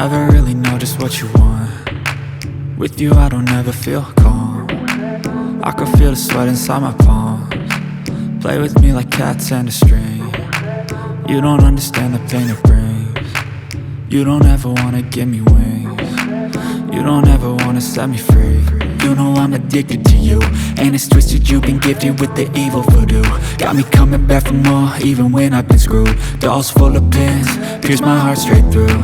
Never really know just what you want. With you I don't ever feel calm. I can feel the sweat inside my palms. Play with me like cats and a string. You don't understand the pain it brings. You don't ever wanna give me wings. You don't ever wanna set me free. You know I'm addicted to you, and it's twisted, you've been gifted with the evil voodoo. Got me coming back for more, even when I've been screwed. Dolls full of pins, pierce my heart straight through.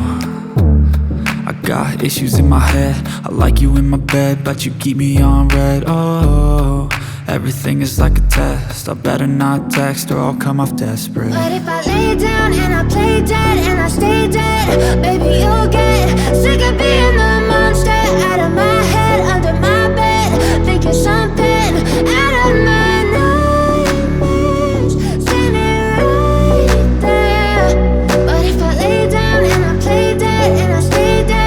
I got issues in my head, I like you in my bed, but you keep me on red. Oh, everything is like a test, I better not text or I'll come off desperate. But if I lay down and I play dead and I stay dead, baby you'll get sick of being the monster out of my head, under my bed, thinking something out of my nightmares, standing right there. But if I lay down and I play dead and I stay dead,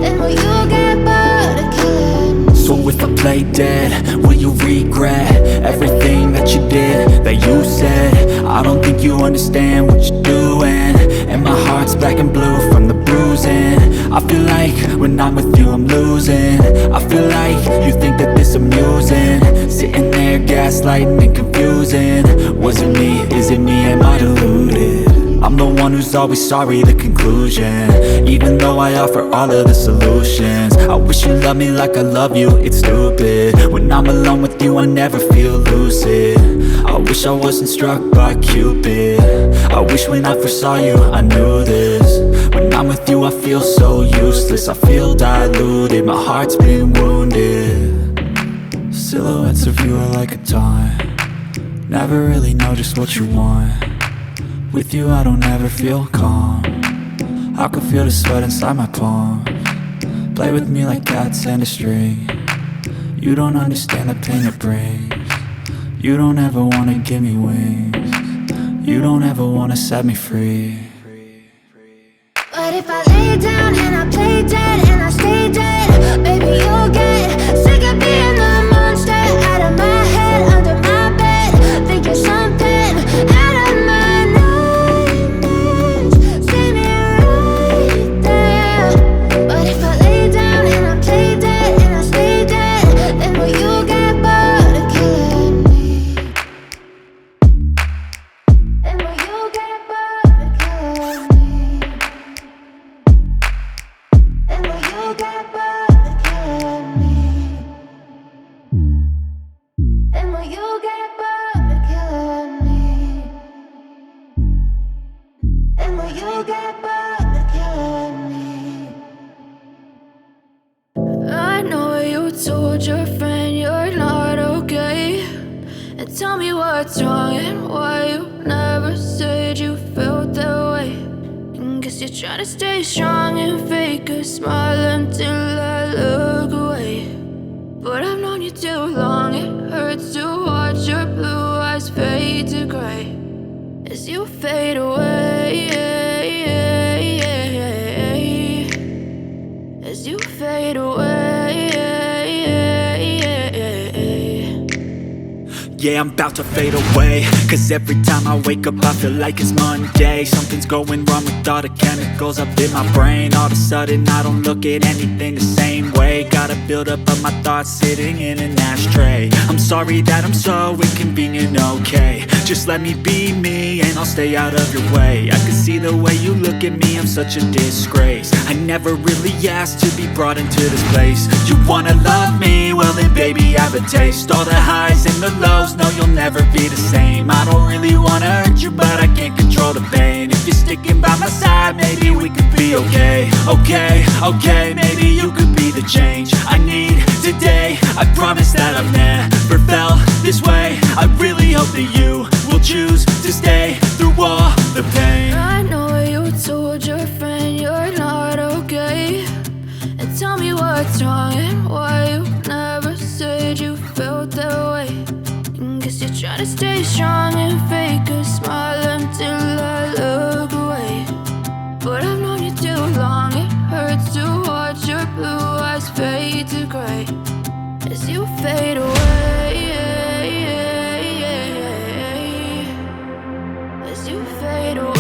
then will you get bored of killing me? So if I play dead, will you regret everything that you did, that you said? I don't think you understand what you're doing, and my heart's black and blue from the bruising. I feel like when I'm with you I'm losing. I feel like you think that this amusing, sitting there gaslighting and confusing. Was it me? Is it me? Am I deluded? I'm the one who's always sorry, the conclusion, even though I offer all of the solutions. I wish you loved me like I love you, it's stupid. When I'm alone with you I never feel lucid. I wish I wasn't struck by Cupid. I wish when I first saw you I knew this. When I'm with you I feel so useless, I feel diluted, my heart's been wounded. Silhouettes of you are like a taunt. Never really know just what you want. With you I don't ever feel calm. I can feel the sweat inside my palms. Play with me like cats and a string. You don't understand the pain it brings. You don't ever wanna give me wings. You don't ever wanna set me free. But if I lay down and I play dead and I stay dead, baby you'll get sick of being the monster out of my head, under my bed, thinking something out of my nightmares, standing right there. But if I lay down and I play dead and I stay dead, then will you get bored of killing me? Then will you get bored of killing me? Then will you get bored of killing me? Then will you get bored of killing me? Then will you get bored of killing me? I know you told your friend you're not okay, and tell me what's wrong and why you never said you felt that way. And guess you're trying to stay strong and fake a smile until I look away. But I've known you too long, it hurts to watch your blue eyes fade to gray as you fade away, as you fade away. Yeah, I'm about to fade away, cause every time I wake up I feel like it's Monday. Something's going wrong with all the chemicals up in my brain. All of a sudden I don't look at anything the same way. Gotta build up of my thoughts sitting in an ashtray. I'm sorry that I'm so inconvenient, okay. Just let me be me and I'll stay out of your way. I can see the way you look at me, I'm such a disgrace. I never really asked to be brought into this place. You wanna love me? Well then baby have a taste. All the highs and the lows, no you'll never be the same. I don't really wanna hurt you but I can't control the pain. If you're sticking by my side maybe we could be okay. Okay, maybe you could be the change I need today. I promise that I've never felt this way. I really hope that you will choose to stay through all the pain. I know you told your friend you're not okay, and tell me what's wrong and why you never said you felt that way. And guess you're trying to stay strong and fake a smile until I look away. But I've known you too long, it hurts to watch your blue eyes fade to gray as you fade away, as you fade away.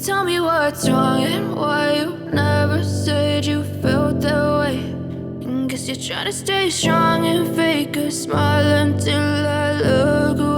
Tell me what's wrong and why you never said you felt that way. And guess you're trying to stay strong and fake a smile until I look away.